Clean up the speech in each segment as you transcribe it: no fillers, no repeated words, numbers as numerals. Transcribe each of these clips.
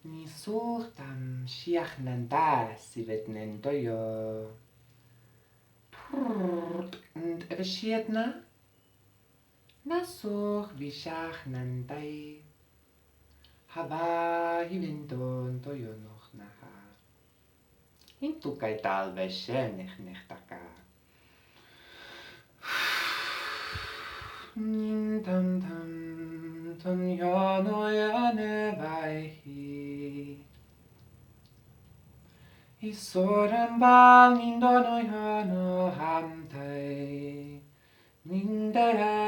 Ni suhtam shiach nandas sivet nendoyo. Und eveshietna nasuch vishach nandai. Hava hivendon toyo noch naha. Intu kai talve shenech nechtaka. Tam tam tam yano yane vaihi. Isoram bal nindono yano hamtai. Nindere.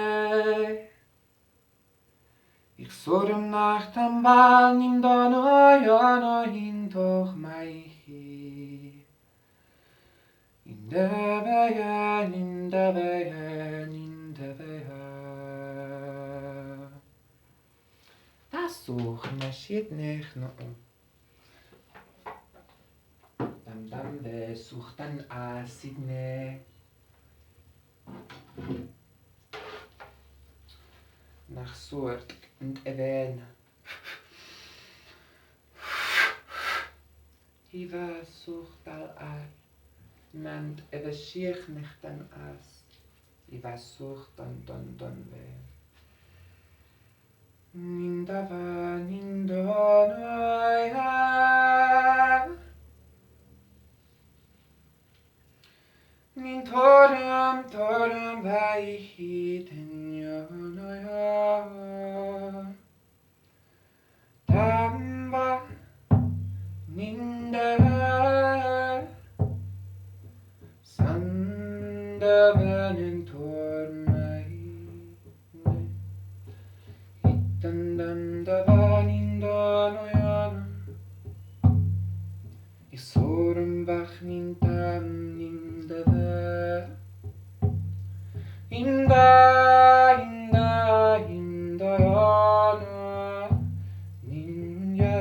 Ich soram nachtam bal nindono yano hintoch maihi. In der Wehen, in der Wehen, in der Wehen. Das suchen marschiert nicht noch. Dam sucht dann Asidne. Nach Surt und Even. Hiva sucht al Ad. Mand evashiech nicht dann as. Hiva sucht dann we. Nindava nindonoya. Nintoram vaihi tenyonoya. Tamba nindava. Sandaven tormai. Hitandandavan indonoyana. Isorum bach nintam nindava. Indoyana. Ninye.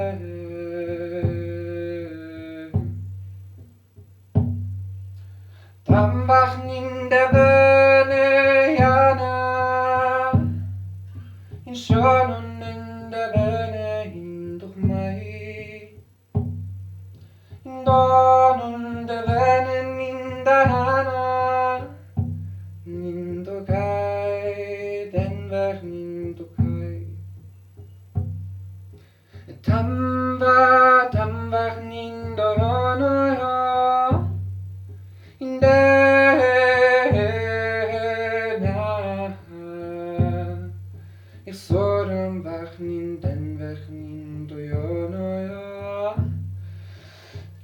Tambach nindavane yana. In shonon nindavane hinduch mai. Indonun davane nindahana. Nindukai, denvach nindukai. Tambach nindonoya. Ich sorum bach ninden weg nindoyonoya.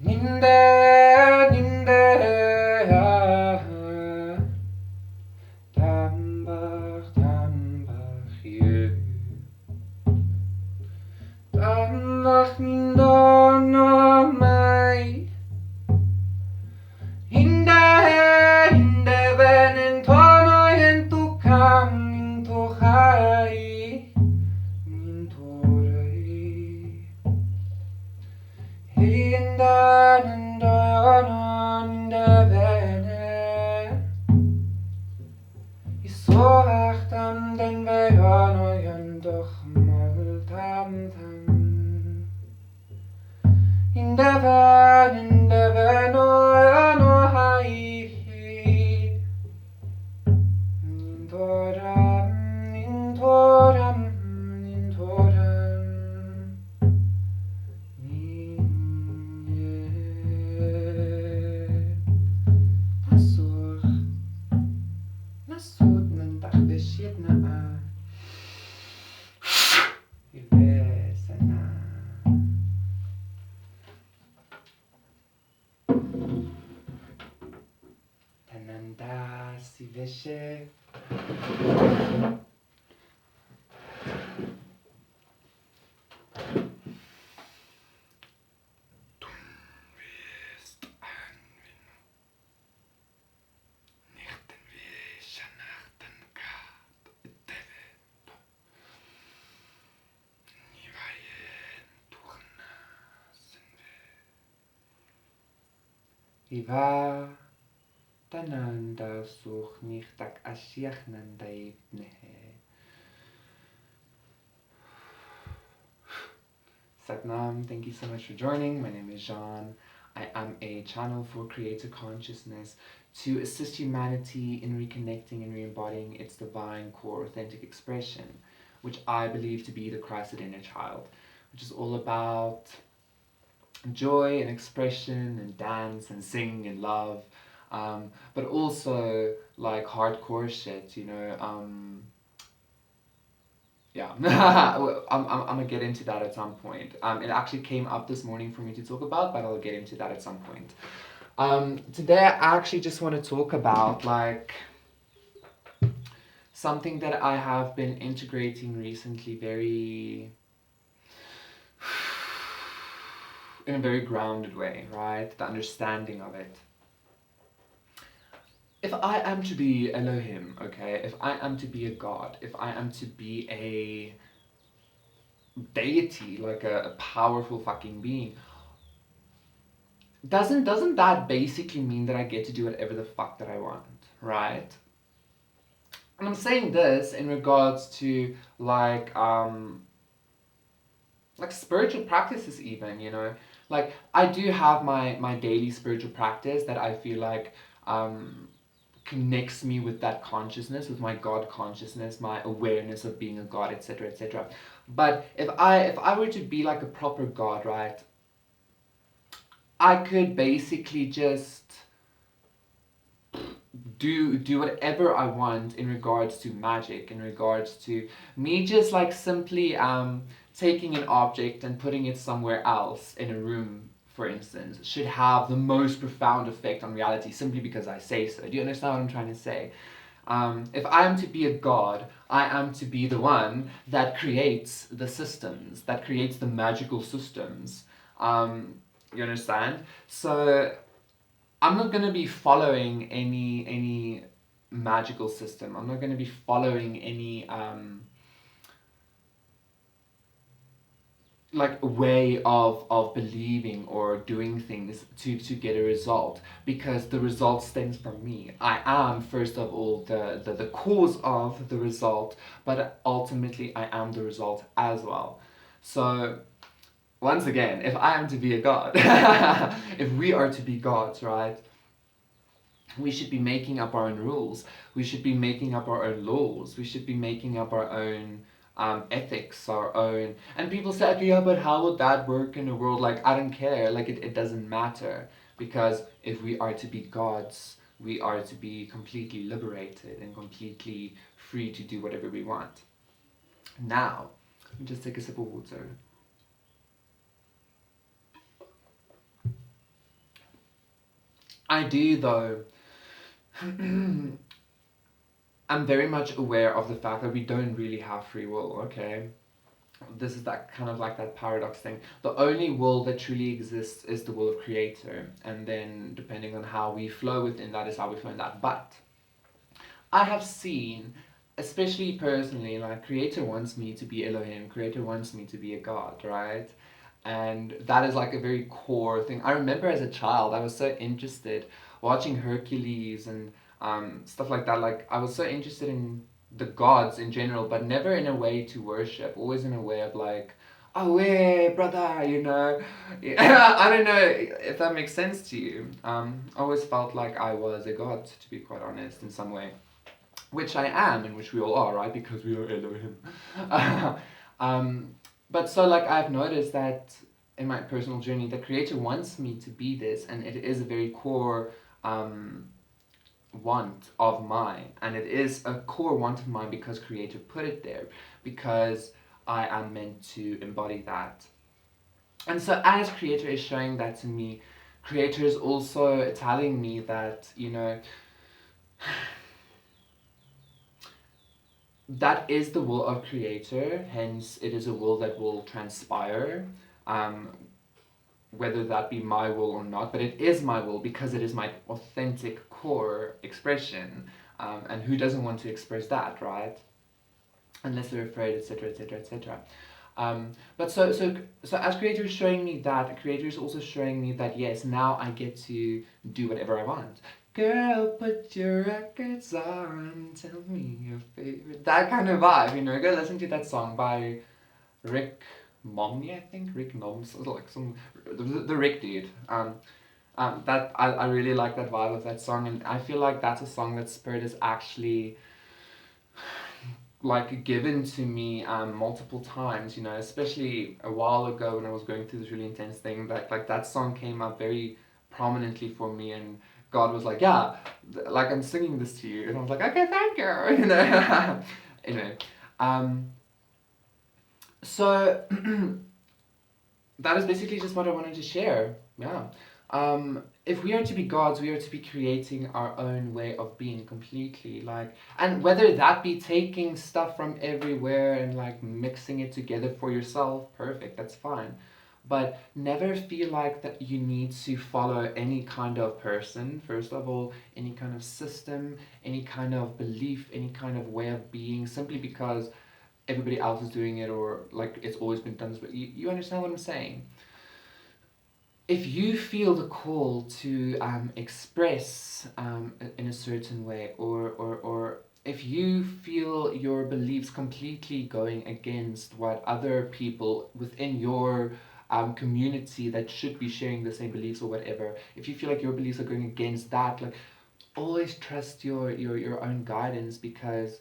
Ninde Tambach je. Tambach nindono mai. Hinde venen tono hentu kam into hai. Mintorai. Hindanandoyonon vene. Isoachtam den veyonoyon doch mal tam. In der venoyono hai. Nintoram. Nasud nandach veshiet na a. Ivesana. Tananda si veshe. Iva tananda such nicht tak ashiach nandaibnehe. Satnam, thank you so much for joining. My name is Jean. I am a channel for creator consciousness to assist humanity in reconnecting and re-embodying its divine core authentic expression, which I believe to be the Christed inner child, which is all about joy and expression and dance and sing and love, but also like hardcore shit, yeah. I'm gonna get into that at some point. It actually came up this morning for me to talk about, but I'll get into that at some point. Today I actually just want to talk about like something that I have been integrating recently in a very grounded way, right? The understanding of it. If I am to be Elohim, okay, if I am to be a god, if I am to be a deity, like a powerful fucking being, doesn't that basically mean that I get to do whatever the fuck that I want, right? And I'm saying this in regards to like spiritual practices even, like I do have my daily spiritual practice that I feel like connects me with that consciousness, with my God consciousness, my awareness of being a God, etc., etc. But if I were to be like a proper God, right, I could basically just do whatever I want in regards to magic, in regards to me just like simply taking an object and putting it somewhere else in a room, for instance, should have the most profound effect on reality simply because I say so. Do you understand what I'm trying to say? If I am to be a god, I am to be the one that creates the systems, that creates the magical systems. You understand? So I'm not going to be following any magical system. I'm not going to be following any like way of believing or doing things to get a result, because the result stems from me. I am first of all the cause of the result, but ultimately I am the result as well. So once again, if I am to be a god, if we are to be gods, right, we should be making up our own rules. We should be making up our own laws. We should be making up our own ethics, our own. And people say, okay, yeah, but how would that work in a world? Like, I don't care. Like, it doesn't matter. Because if we are to be gods, we are to be completely liberated and completely free to do whatever we want. Now, let me just take a sip of water. I do, though. I'm very much aware of the fact that we don't really have free will, okay? This is that kind of like that paradox thing. The only will that truly exists is the will of Creator, and then depending on how we flow within that is how we flow in that. But I have seen, especially personally, like Creator wants me to be Elohim, Creator wants me to be a god, right? And that is like a very core thing. I remember as a child, I was so interested watching Hercules and stuff like that. Like I was so interested in the gods in general, but never in a way to worship. Always in a way of like, oh hey brother, Yeah, I don't know if that makes sense to you. I always felt like I was a god, to be quite honest, in some way, which I am, and which we all are, right? Because we are Elohim. But so like I've noticed that in my personal journey, the Creator wants me to be this, and it is a very core want of mine, and it is a core want of mine because Creator put it there, because I am meant to embody that. And so as Creator is showing that to me, Creator is also telling me that, that is the will of Creator, hence it is a will that will transpire, whether that be my will or not, but it is my will because it is my authentic core expression, and who doesn't want to express that, right? Unless they're afraid, etc., etc., etc. But so as Creator is showing me that, Creator is also showing me that yes, now I get to do whatever I want. Girl, put your records on, tell me your favorite. That kind of vibe, Go listen to that song by Rick Momney, I think, Rick Noms, like the Rick dude. That I really like that vibe of that song, and I feel like that's a song that Spirit has actually like given to me multiple times, you know, especially a while ago when I was going through this really intense thing. Like that song came up very prominently for me, and God was like, yeah, like I'm singing this to you, and I was like, okay, thank you, you know. Anyway, um, so that is basically just what I wanted to share. Yeah. If we are to be gods, we are to be creating our own way of being completely. Like, and whether that be taking stuff from everywhere and like mixing it together for yourself, perfect, that's fine. But never feel like that you need to follow any kind of person, first of all, any kind of system, any kind of belief, any kind of way of being, simply because everybody else is doing it or like it's always been done this way. You understand what I'm saying? If you feel the call to express in a certain way, or if you feel your beliefs completely going against what other people within your community that should be sharing the same beliefs or whatever, if you feel like your beliefs are going against that, like always trust your own guidance, because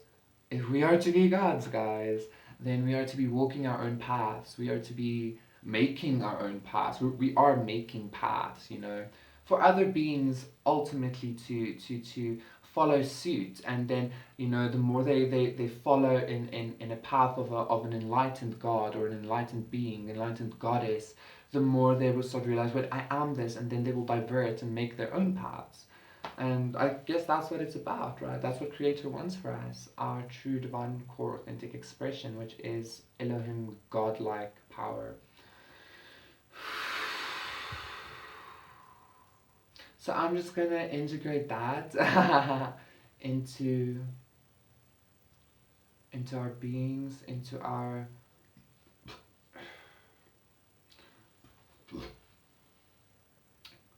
if we are to be gods, guys, then we are to be walking our own paths. We are to be making our own paths. We are making paths, you know, for other beings ultimately to follow suit. And then, you know, the more they follow in a path of an enlightened God or an enlightened being, enlightened goddess, the more they will start to realize, wait, I am this, and then they will divert and make their own paths. And I guess that's what it's about, right? That's what Creator wants for us, our true divine core authentic expression, which is Elohim godlike power. So I'm just gonna integrate that into our beings,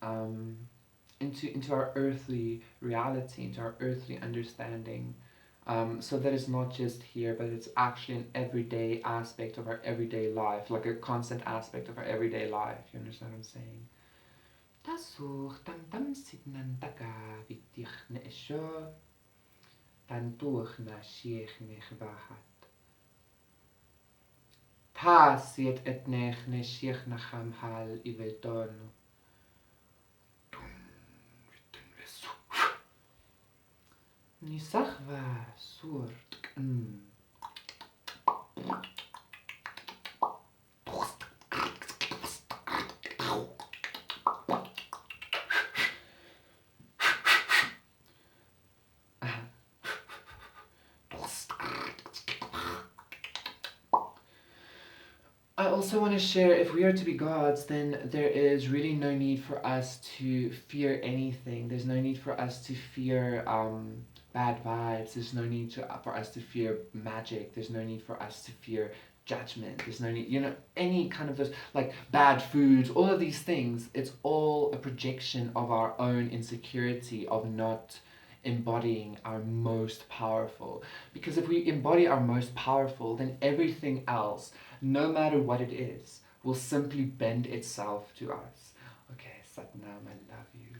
um, into our earthly reality, into our earthly understanding. So that it's not just here, but it's actually an everyday aspect of our everyday life, like a constant aspect of our everyday life. You understand what I'm saying? Tasuch tam tam sidnan taka vitich ne esho tantuch na shiech nechvahat. Ta siet etnech ne shiech nacham hal iveton. Nisachva surt. I also want to share, if we are to be gods, then there is really no need for us to fear anything. There's no need for us to fear bad vibes. There's no need for us to fear magic. There's no need for us to fear judgment. There's no need, you know, any kind of those, like bad foods, all of these things. It's all a projection of our own insecurity of not embodying our most powerful. Because if we embody our most powerful, then everything else, no matter what it is, will simply bend itself to us. Okay, Satnam, I love you.